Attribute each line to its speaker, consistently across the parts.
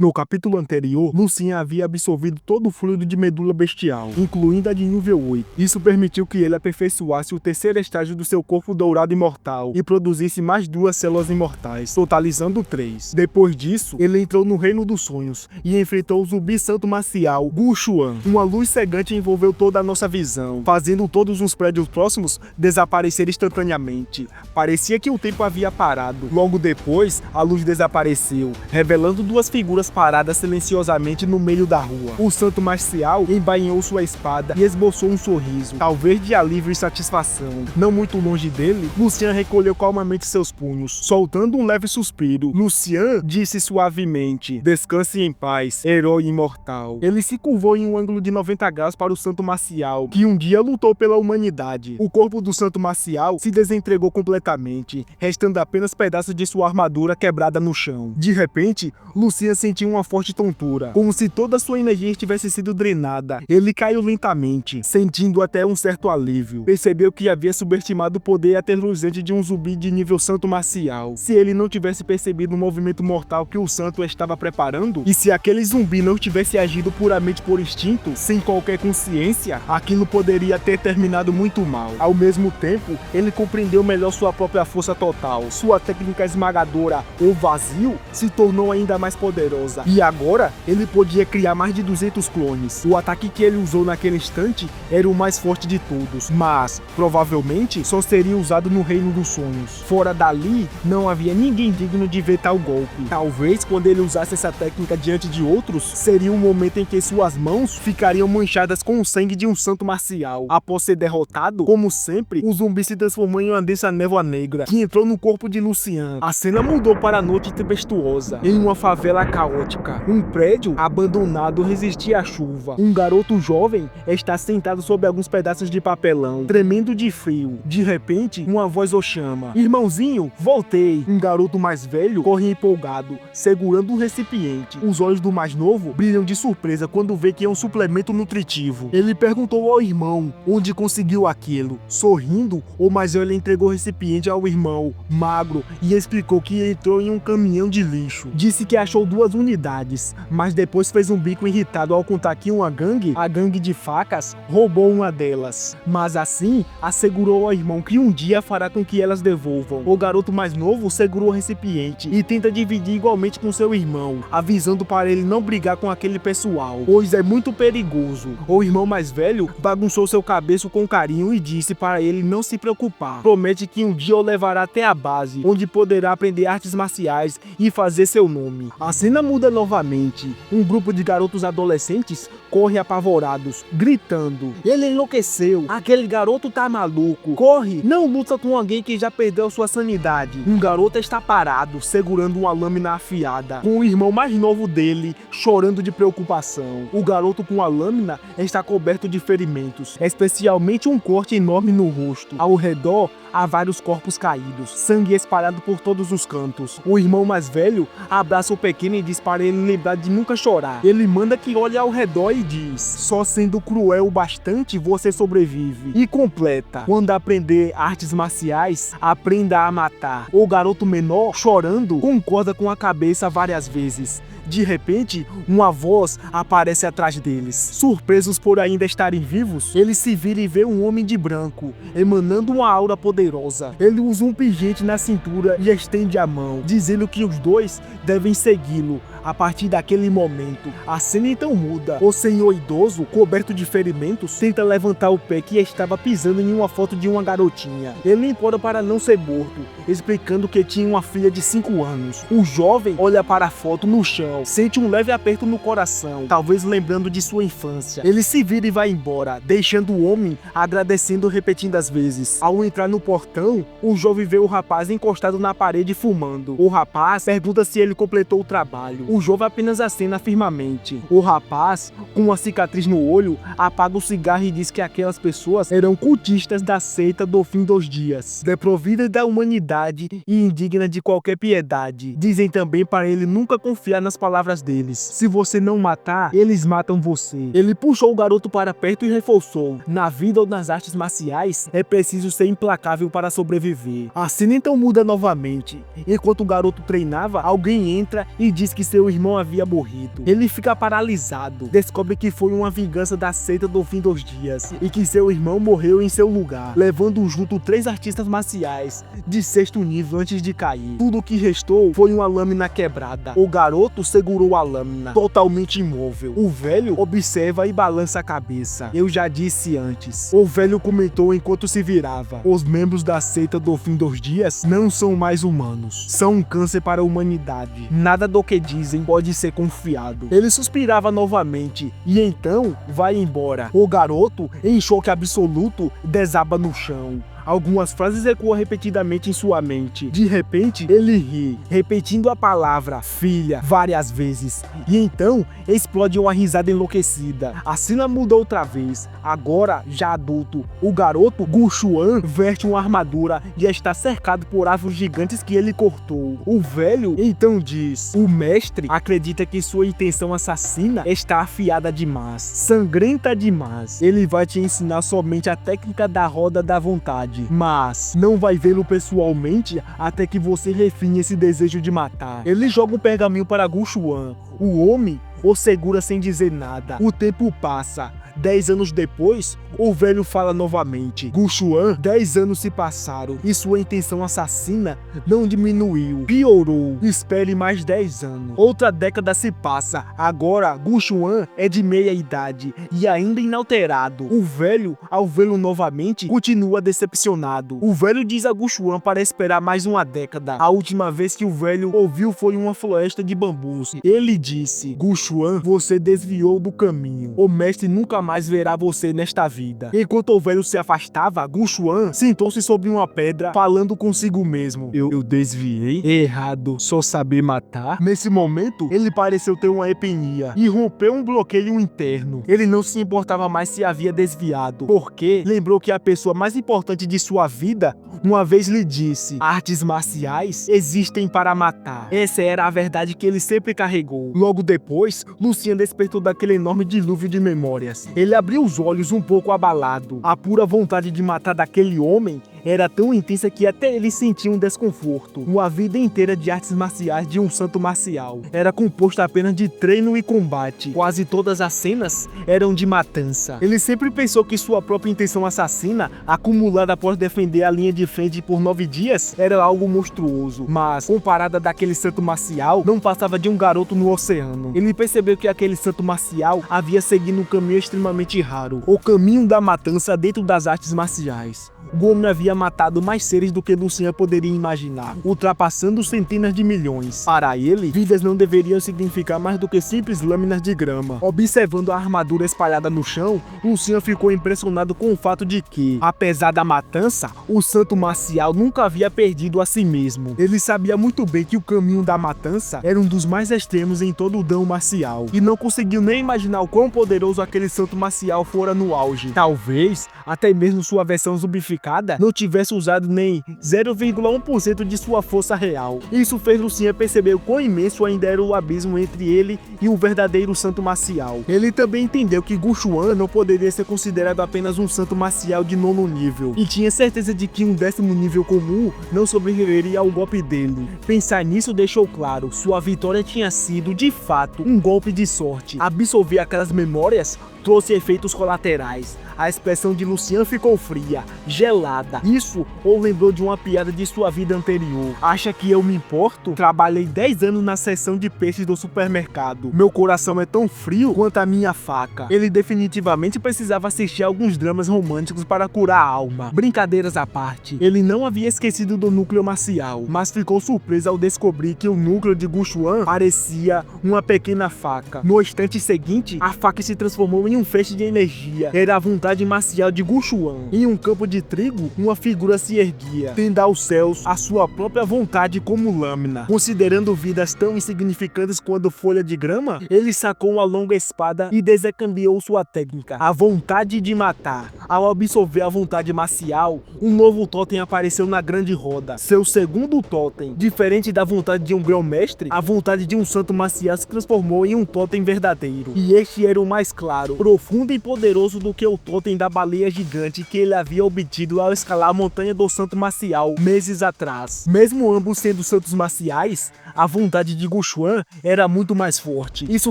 Speaker 1: No capítulo anterior, Lucien havia absorvido todo o fluido de medula bestial, incluindo a de nível 8. Isso permitiu que ele aperfeiçoasse o terceiro estágio do seu corpo dourado imortal e produzisse mais 2 células imortais, totalizando 3. Depois disso, ele entrou no Reino dos Sonhos e enfrentou o zumbi santo marcial, Gu Xuan. Uma luz cegante envolveu toda a nossa visão, fazendo todos os prédios próximos desaparecer instantaneamente. Parecia que o tempo havia parado. Logo depois, a luz desapareceu, revelando 2 figuras paradas silenciosamente no meio da rua. O santo marcial embainhou sua espada e esboçou um sorriso, talvez de alívio e satisfação. Não muito longe dele, Lucien recolheu calmamente seus punhos, soltando um leve suspiro. Lucien disse suavemente: "Descanse em paz, herói imortal." Ele se curvou em um ângulo de 90 graus para o santo marcial, que um dia lutou pela humanidade. O corpo do santo marcial se desentregou completamente, restando apenas pedaços de sua armadura quebrada no chão. De repente, Lucien sentiu uma forte tontura, como se toda sua energia tivesse sido drenada. Ele caiu lentamente, sentindo até um certo alívio. Percebeu que havia subestimado o poder aterrorizante de um zumbi de nível santo marcial. Se ele não tivesse percebido o movimento mortal que o santo estava preparando, e se aquele zumbi não tivesse agido puramente por instinto, sem qualquer consciência, aquilo poderia ter terminado muito mal. Ao mesmo tempo, ele compreendeu melhor sua própria força total. Sua técnica esmagadora, o vazio, se tornou ainda mais poderosa, e agora ele podia criar mais de 200 clones. O ataque que ele usou naquele instante era o mais forte de todos, mas provavelmente só seria usado no Reino dos Sonhos. Fora dali, não havia ninguém digno de ver tal golpe. Talvez quando ele usasse essa técnica diante de outros, seria um momento em que suas mãos ficariam manchadas com o sangue de um santo marcial. Após ser derrotado, como sempre, o zumbi se transformou em uma densa névoa negra que entrou no corpo de Lucien. A cena mudou para a noite tempestuosa. Em uma favela caótica, um prédio abandonado resistia à chuva. Um garoto jovem está sentado sobre alguns pedaços de papelão, tremendo de frio. De repente, uma voz o chama: "Irmãozinho, voltei." Um garoto mais velho corre empolgado, segurando um recipiente. Os olhos do mais novo brilham de surpresa quando vê que é um suplemento nutritivo. Ele perguntou ao irmão onde conseguiu aquilo. Sorrindo, o mais velho entregou o recipiente ao irmão, magro, e explicou que entrou em um caminhão de lixo. Disse que achou 2 unidades, mas depois fez um bico irritado ao contar que uma gangue, a gangue de facas, roubou uma delas. Mas assim, assegurou ao irmão que um dia fará com que elas devolvam. O garoto mais novo segurou o recipiente e tenta dividir igualmente com seu irmão, avisando para ele não brigar com aquele pessoal, pois é muito perigoso. O irmão mais velho bagunçou seu cabeço com carinho e disse para ele não se preocupar. Promete que um dia o levará até a base, onde poderá aprender artes marciais e fazer seu nome. A cena muda novamente. Um grupo de garotos adolescentes corre apavorados, gritando: "Ele enlouqueceu! Aquele garoto tá maluco! Corre! Não luta com alguém que já perdeu sua sanidade!" Um garoto está parado, segurando uma lâmina afiada, com o irmão mais novo dele chorando de preocupação. O garoto com a lâmina está coberto de ferimentos, especialmente um corte enorme no rosto. Ao redor, há vários corpos caídos, sangue espalhado por todos os cantos. O irmão mais velho abraça o pequeno e diz para ele lembrar de nunca chorar. Ele manda que olhe ao redor e diz: "Só sendo cruel o bastante você sobrevive." E completa: "Quando aprender artes marciais, aprenda a matar." O garoto menor, chorando, concorda com a cabeça várias vezes. De repente, uma voz aparece atrás deles. Surpresos por ainda estarem vivos, ele se vira e vê um homem de branco, emanando uma aura poderosa. Ele usa um pingente na cintura e estende a mão, dizendo que os dois devem segui-lo. A partir daquele momento, a cena então muda. O senhor idoso, coberto de ferimentos, tenta levantar o pé que estava pisando em uma foto de uma garotinha. Ele implora para não ser morto, explicando que tinha uma filha de 5 anos. O jovem olha para a foto no chão, sente um leve aperto no coração, talvez lembrando de sua infância. Ele se vira e vai embora, deixando o homem agradecendo repetidas vezes. Ao entrar no portão, o jovem vê o rapaz encostado na parede fumando. O rapaz pergunta se ele completou o trabalho. O jovem apenas acena firmemente. O rapaz, com uma cicatriz no olho, apaga o cigarro e diz que aquelas pessoas eram cultistas da seita do fim dos dias, desprovidas da humanidade e indignas de qualquer piedade. Dizem também para ele nunca confiar nas palavras deles. Se você não matar, eles matam você. Ele puxou o garoto para perto e reforçou: na vida ou nas artes marciais, é preciso ser implacável para sobreviver. A cena então muda novamente. Enquanto o garoto treinava, alguém entra e diz que seu seu irmão havia morrido. Ele fica paralisado, descobre que foi uma vingança da seita do fim dos dias e que seu irmão morreu em seu lugar, levando junto 3 artistas marciais de 6º nível antes de cair. Tudo o que restou foi uma lâmina quebrada. O garoto segurou a lâmina, totalmente imóvel. O velho observa e balança a cabeça. Eu já disse antes. O velho comentou enquanto se virava. Os membros da seita do fim dos dias não são mais humanos. São um câncer para a humanidade. Nada do que dizem pode ser confiado. Ele suspirava novamente e então vai embora. O garoto, em choque absoluto, desaba no chão. Algumas frases ecoam repetidamente em sua mente. De repente, ele ri, repetindo a palavra filha várias vezes. E então, explode uma risada enlouquecida. A cena muda outra vez. Agora, já adulto, o garoto Gu Xuan veste uma armadura e está cercado por árvores gigantes que ele cortou. O velho então diz: o mestre acredita que sua intenção assassina está afiada demais, sangrenta demais. Ele vai te ensinar somente a técnica da roda da vontade, mas não vai vê-lo pessoalmente até que você refine esse desejo de matar. Ele joga um pergaminho para Gu Xuan. O homem o segura sem dizer nada. O tempo passa. 10 anos depois, o velho fala novamente. Gu Xuan, 10 anos se passaram e sua intenção assassina não diminuiu, piorou. Espere mais 10 anos. Outra década se passa. Agora, Gu Xuan é de meia idade e ainda inalterado. O velho, ao vê-lo novamente, continua decepcionado. O velho diz a Gu Xuan para esperar mais uma década. A última vez que o velho ouviu foi em uma floresta de bambus. Ele disse: Gu Xuan, você desviou do caminho. O mestre nunca mais verá você nesta vida. Enquanto o velho se afastava, Gu Xuan sentou-se sobre uma pedra, falando consigo mesmo. Eu desviei? Errado, só saber matar? Nesse momento, ele pareceu ter uma epenia e rompeu um bloqueio interno. Ele não se importava mais se havia desviado, porque lembrou que a pessoa mais importante de sua vida uma vez lhe disse: artes marciais existem para matar. Essa era a verdade que ele sempre carregou. Logo depois, Lucian despertou daquele enorme dilúvio de memórias. Ele abriu os olhos um pouco abalado. A pura vontade de matar daquele homem era tão intensa que até ele sentia um desconforto. Uma vida inteira de artes marciais de um santo marcial era composta apenas de treino e combate. Quase todas as cenas eram de matança. Ele sempre pensou que sua própria intenção assassina, acumulada após defender a linha de frente por 9 dias, era algo monstruoso. Mas, comparada daquele santo marcial, não passava de um garoto no oceano. Ele percebeu que aquele santo marcial havia seguido um caminho extremamente raro. O caminho da matança dentro das artes marciais. O homem havia matado mais seres do que Lucian poderia imaginar, ultrapassando centenas de milhões. Para ele, vidas não deveriam significar mais do que simples lâminas de grama. Observando a armadura espalhada no chão, Lucian ficou impressionado com o fato de que, apesar da matança, o santo marcial nunca havia perdido a si mesmo. Ele sabia muito bem que o caminho da matança era um dos mais extremos em todo o dão marcial, e não conseguiu nem imaginar o quão poderoso aquele santo marcial fora no auge. Talvez, até mesmo sua versão zumbificada não tivesse usado nem 0,1% de sua força real. Isso fez Lucian perceber o quão imenso ainda era o abismo entre ele e o verdadeiro santo marcial. Ele também entendeu que Gu Xuan não poderia ser considerado apenas um santo marcial de 9º nível, e tinha certeza de que um 10º nível comum não sobreviveria ao golpe dele. Pensar nisso deixou claro, sua vitória tinha sido, de fato, um golpe de sorte. Absorver aquelas memórias trouxe efeitos colaterais. A expressão de Lucian ficou fria, gelada. Isso o lembrou de uma piada de sua vida anterior. Acha que eu me importo? Trabalhei 10 anos na seção de peixes do supermercado. Meu coração é tão frio quanto a minha faca. Ele definitivamente precisava assistir a alguns dramas românticos para curar a alma. Brincadeiras à parte, ele não havia esquecido do núcleo marcial, mas ficou surpreso ao descobrir que o núcleo de Gu Xuan parecia uma pequena faca. No instante seguinte, a faca se transformou em um feixe de energia. Era a vontade marcial de Gu Xuan. Em um campo de trigo, uma figura se erguia, tendo aos céus a sua própria vontade como lâmina. Considerando vidas tão insignificantes quanto folha de grama, ele sacou uma longa espada e desencadeou sua técnica, a vontade de matar. Ao absorver a vontade marcial, um novo totem apareceu na grande roda. Seu segundo totem, diferente da vontade de um grão-mestre, a vontade de um santo marcial se transformou em um totem verdadeiro. E este era o mais claro, profundo e poderoso do que o totem da baleia gigante que ele havia obtido ao escalar a montanha do Santo Marcial meses atrás. Mesmo ambos sendo santos marciais, a vontade de Guchuan era muito mais forte. Isso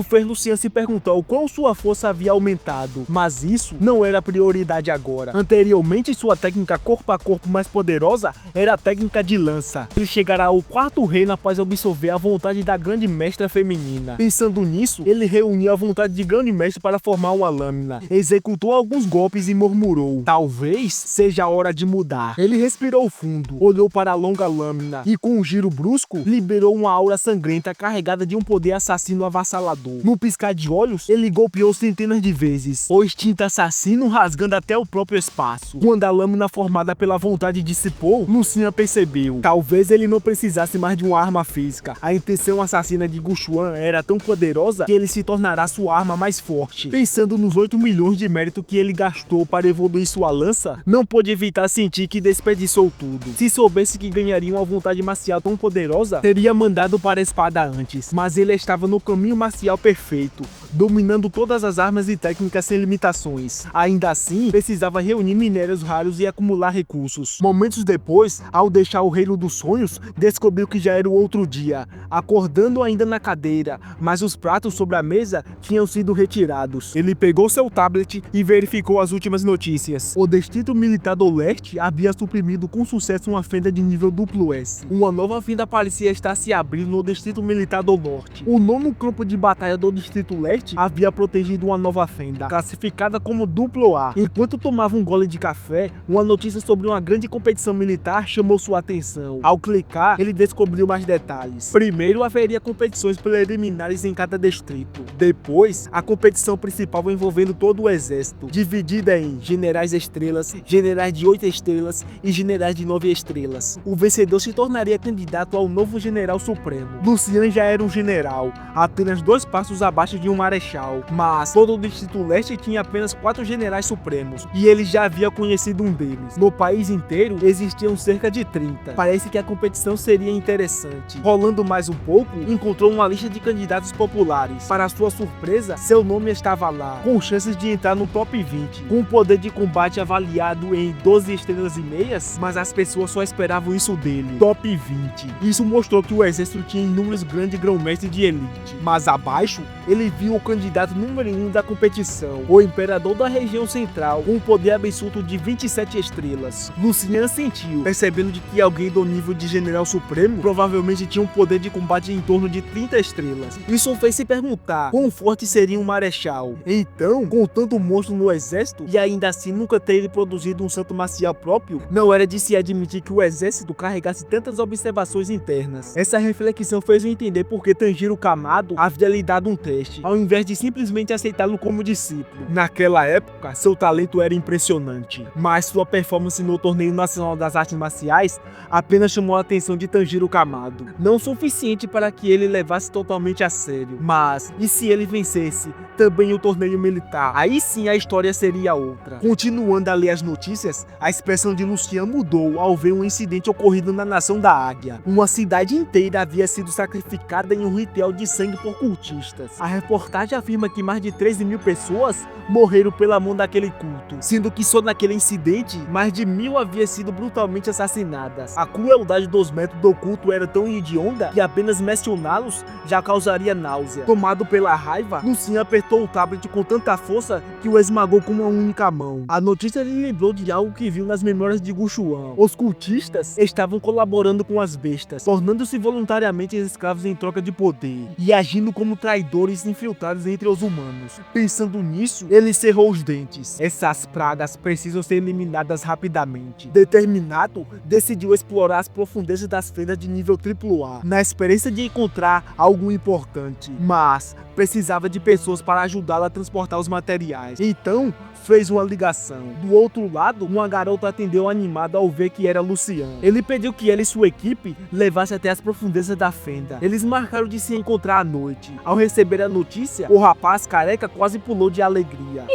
Speaker 1: fez Lucian se perguntar o quão sua força havia aumentado, mas isso não era prioridade agora. Anteriormente, sua técnica corpo a corpo mais poderosa era a técnica de lança. Ele chegará ao quarto reino após absorver a vontade da grande mestra feminina. Pensando nisso, ele reuniu a vontade de grande mestre para formar uma lâmina, executou alguns golpes e murmurou: talvez seja a hora de mudar. Ele respirou fundo, olhou para a longa lâmina e com um giro brusco, liberou uma aura sangrenta carregada de um poder assassino avassalador. No piscar de olhos, ele golpeou centenas de vezes, o instinto assassino rasgando até o próprio espaço. Quando a lâmina formada pela vontade dissipou, Lucian percebeu: talvez ele não precisasse mais de uma arma física. A intenção assassina de Guchuan era tão poderosa que ele se tornará sua arma mais forte. Pensando nos 8 milhões de mérito que ele gastou para evoluir sua lança, não pôde evitar sentir que desperdiçou tudo. Se soubesse que ganharia uma vontade marcial tão poderosa, teria mandado para a espada antes, mas ele estava no caminho marcial perfeito, dominando todas as armas e técnicas sem limitações. Ainda assim, precisava reunir minérios raros e acumular recursos. Momentos depois, ao deixar o reino dos sonhos, descobriu que já era o outro dia, acordando ainda na cadeira, mas os pratos sobre a mesa tinham sido retirados. Ele pegou seu tablet e verificou as últimas notícias. O Distrito Militar do Leste havia suprimido com sucesso uma fenda de nível duplo S. Uma nova fenda parecia estar se abrindo no Distrito Militar do Norte. O 9º campo de batalha do Distrito Leste havia protegido uma nova fenda, classificada como duplo A. Enquanto tomava um gole de café, uma notícia sobre uma grande competição militar chamou sua atenção. Ao clicar, ele descobriu mais detalhes. Primeiro, haveria competições preliminares em cada distrito. Depois, a competição principal envolvendo todo o exército, dividida em generais estrelas, generais de 8 estrelas e generais de 9 estrelas. O vencedor se tornaria candidato ao novo general supremo. Lucian já era um general, apenas 2 passos abaixo de um marechal, mas todo o Distrito Leste tinha apenas 4 generais supremos, e ele já havia conhecido um deles. No país inteiro, existiam cerca de 30. Parece que a competição seria interessante. Rolando mais um pouco, encontrou uma lista de candidatos populares. Para sua surpresa, seu nome estava lá, com chances de entrar no top 20, com um poder de combate avaliado em 12 estrelas e meias, mas as pessoas só esperavam isso dele. Top 20. Isso mostrou que o exército tinha inúmeros grandes grão-mestres de elite. Mas abaixo, ele viu o candidato número 1 da competição, o imperador da região central, com um poder absurdo de 27 estrelas. Lucian sentiu, percebendo de que alguém do nível de general supremo provavelmente tinha um poder de combate em torno de 30 estrelas. Isso fez se perguntar quão forte seria um marechal. Então, com tanto monstro no exército e ainda assim nunca ter produzido um santo marcial próprio, não era de se admitir que o exército carregasse tantas observações internas. Essa reflexão fez-o entender por que Tanjiro Kamado havia lhe dado um teste, ao invés de simplesmente aceitá-lo como discípulo. Naquela época, seu talento era impressionante, mas sua performance no Torneio Nacional das Artes Marciais apenas chamou a atenção de Tanjiro Kamado. Não o suficiente para que ele levasse totalmente a sério, mas e se ele vencesse também o torneio militar? Aí sim a história seria outra. Continuando a ler as notícias, a expressão de Lucian mudou ao ver um incidente ocorrido na Nação da Águia. Uma cidade inteira havia sido sacrificada em um ritual de sangue por cultistas. A reportagem afirma que mais de 13.000 pessoas morreram pela mão daquele culto, sendo que só naquele incidente, mais de 1.000 haviam sido brutalmente assassinadas. A crueldade dos métodos do culto era tão hedionda que apenas mencioná-los já causaria náusea. Tomado pela raiva, Lucian apertou o tablet com tanta força que o esmagou com uma única mão. A notícia lhe lembrou de algo que viu nas memórias de Guchuan. Os cultistas estavam colaborando com as bestas, tornando-se voluntariamente escravos em troca de poder, e agindo como traidores infiltrados entre os humanos. Pensando nisso, ele cerrou os dentes. Essas pragas precisam ser eliminadas rapidamente. Determinado, decidiu explorar as profundezas das fendas de nível AAA, na esperança de encontrar algo importante, mas precisava de pessoas para ajudá-la a transportar os materiais. Então, fez uma ligação. Do outro lado, uma garota atendeu animada ao ver que era Lucian. Ele pediu que ela e sua equipe levassem até as profundezas da fenda. Eles marcaram de se encontrar à noite. Ao receber a notícia, notícia, o rapaz careca quase pulou de alegria.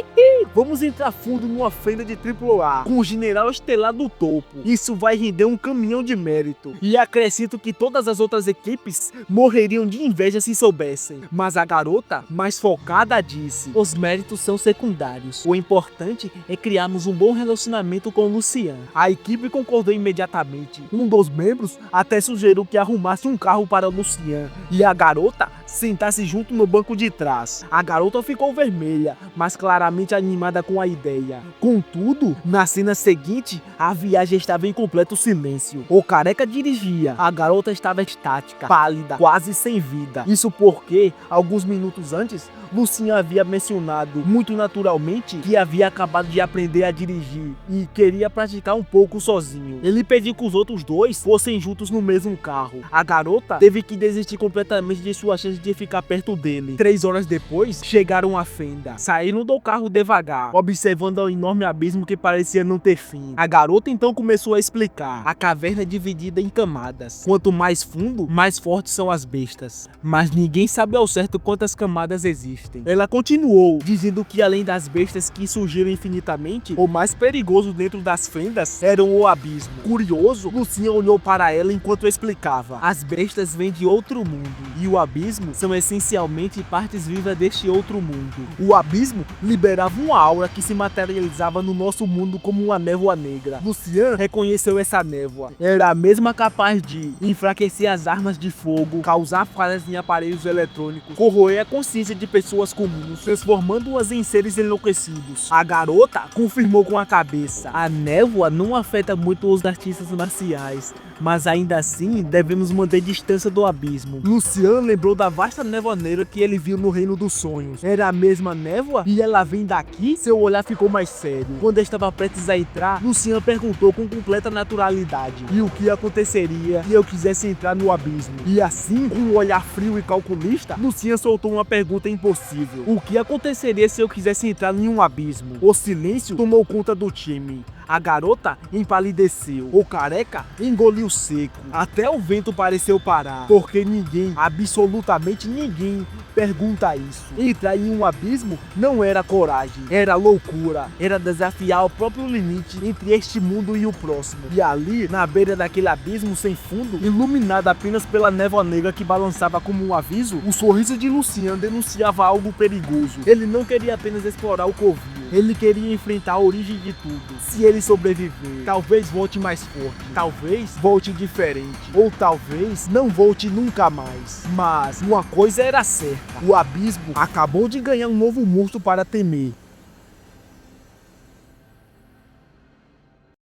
Speaker 1: Vamos entrar fundo numa fenda de AAA, com o general estelar do topo. Isso vai render um caminhão de mérito. E acrescento que todas as outras equipes morreriam de inveja se soubessem. Mas a garota, mais focada, disse: os méritos são secundários. O importante é criarmos um bom relacionamento com o Lucian. A equipe concordou imediatamente. Um dos membros até sugeriu que arrumasse um carro para o Lucian e a garota sentasse junto no banco de trás. A garota ficou vermelha, mas claramente animada com a ideia. Contudo, na cena seguinte, a viagem estava em completo silêncio. O careca dirigia, a garota estava estática, pálida, quase sem vida. Isso porque, alguns minutos antes, Lucian havia mencionado, muito naturalmente, que havia acabado de aprender a dirigir e queria praticar um pouco sozinho. Ele pediu que os outros dois fossem juntos no mesmo carro. A garota teve que desistir completamente de sua chance de ficar perto dele. 3 horas depois, chegaram à fenda. Saíram do carro devagar, observando o enorme abismo que parecia não ter fim. A garota então começou a explicar. A caverna é dividida em camadas. Quanto mais fundo, mais fortes são as bestas. Mas ninguém sabe ao certo quantas camadas existem. Ela continuou, dizendo que além das bestas que surgiram infinitamente, o mais perigoso dentro das fendas era o abismo. Curioso, Lucian olhou para ela enquanto explicava. As bestas vêm de outro mundo, e o abismo são essencialmente partes vivas deste outro mundo. O abismo liberava uma aura que se materializava no nosso mundo como uma névoa negra. Lucian reconheceu essa névoa. Era a mesma capaz de enfraquecer as armas de fogo, causar falhas em aparelhos eletrônicos, corroer a consciência de pessoas comuns, transformando-as em seres enlouquecidos. A garota confirmou com a cabeça. A névoa não afeta muito os artistas marciais, mas ainda assim devemos manter distância do abismo. Lucian lembrou da vasta névoa negra que ele viu no Reino dos Sonhos. Era a mesma névoa? E ela vem daqui? Seu olhar ficou mais sério. Quando estava prestes a entrar, Lucian perguntou com completa naturalidade: e o que aconteceria se eu quisesse entrar no abismo? E assim, com um olhar frio e calculista, Lucian soltou uma pergunta impossível. O que aconteceria se eu quisesse entrar em um abismo? O silêncio tomou conta do time. A garota empalideceu. O careca engoliu seco. Até o vento pareceu parar. Porque ninguém, absolutamente ninguém, pergunta isso. Entrar em um abismo não era coragem. Era loucura. Era desafiar o próprio limite entre este mundo e o próximo. E ali, na beira daquele abismo sem fundo, iluminado apenas pela névoa negra que balançava como um aviso, o sorriso de Lucian denunciava algo perigoso. Ele não queria apenas explorar o covil. Ele queria enfrentar a origem de tudo. Se ele sobreviver, talvez volte mais forte, talvez volte diferente, ou talvez não volte nunca mais. Mas uma coisa era certa: o abismo acabou de ganhar um novo monstro para temer.